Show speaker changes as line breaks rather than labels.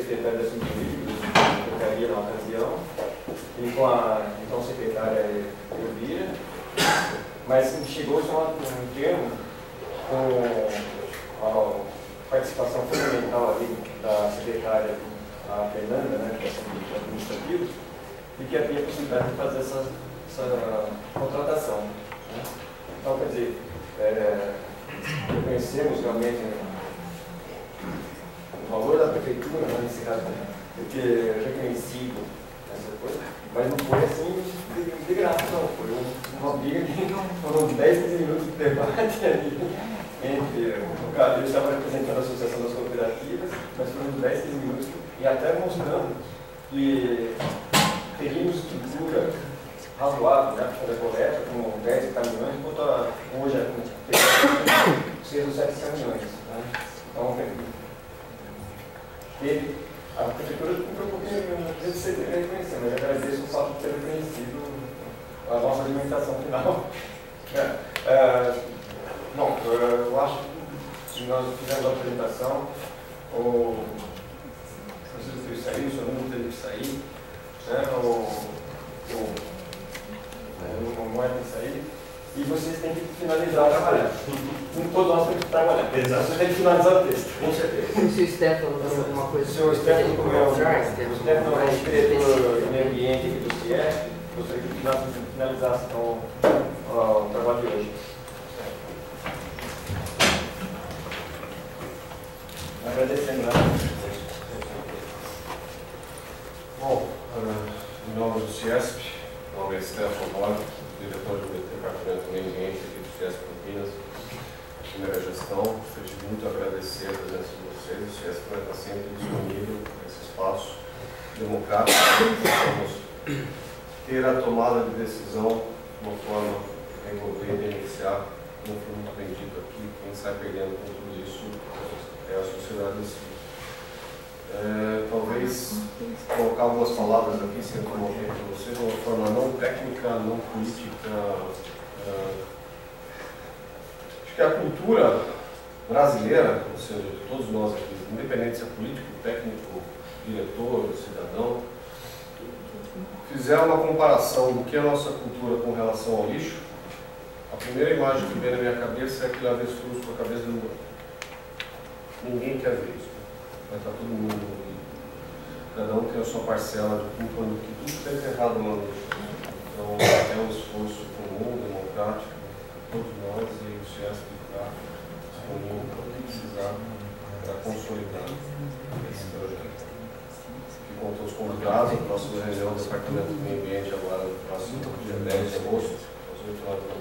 secretário da Assuntos Jurídicos da Secretaria na ocasião, e com a então secretária Elvira, mas chegou-se a um termo com a participação fundamental ali da secretária, a Fernanda, né, que é administrativa, e que havia a possibilidade de fazer essa contratação. Né? Então, quer dizer, reconhecemos realmente o valor da prefeitura, né, nesse caso, porque é reconhecido essa coisa, mas não foi assim de graça, não. Foi uma briga que foram 10, 15 minutos de debate ali. No caso, eu estava representando a Associação das Cooperativas, mas foram 10, 15 minutos e até mostrando que teríamos estrutura razoável, né, para fazer a coleta, com 10 caminhões, enquanto hoje a 6 ou 7 caminhões. Né? Então, a prefeitura cumpriu um pouquinho de ser reconhecido, mas eu agradeço o fato de ter reconhecido a nossa alimentação final. Bom, eu acho que nós fizemos a apresentação, o Francisco teve que sair, o senhor não teve que sair, né? O Moé tem que sair, e vocês têm que finalizar o trabalho. Todos nós temos que trabalhar. Exato. Você tem que finalizar o texto, com certeza.
Se o Stefano tem alguma coisa...
O senhor Stefano, como é o Stefano é o diretor de meio ambiente aqui do CIESP, gostaria que nós finalizássemos então, o trabalho de hoje. Agradecendo, né?
Bom, em nome do CIESP, meu nome é Stefano Mora, diretor do Departamento do Meio Ambiente aqui do CIESP Campinas, primeira gestão. Gostaria de muito agradecer a presença de vocês. O CIESP vai estar sempre disponível nesse espaço democrático para ter a tomada de decisão de uma forma a envolver e beneficiar, como foi muito bem dito aqui, quem sai perdendo com tudo isso é a sociedade em si. Talvez colocar algumas palavras aqui, sem tomar o tempo de vocês, de uma forma não técnica, não política. Acho que a cultura brasileira, ou seja, de todos nós aqui, independente se é político, técnico, diretor, cidadão, fizeram uma comparação do que é a nossa cultura com relação ao lixo. A primeira imagem que vem na minha cabeça é aquele avestruz com a cabeça no mundo. Ninguém quer ver isso. Vai estar todo mundo envolvido. Cada um tem a sua parcela de culpa no que tudo está errado no lixo. Então, é um esforço comum, democrático, de todos nós, e o CIESP está disponível para o que precisar para consolidar esse projeto. Fico com todos convidados. A próxima reunião do Departamento do Meio Ambiente agora no próximo dia 10 de agosto, às 8 horas da manhã.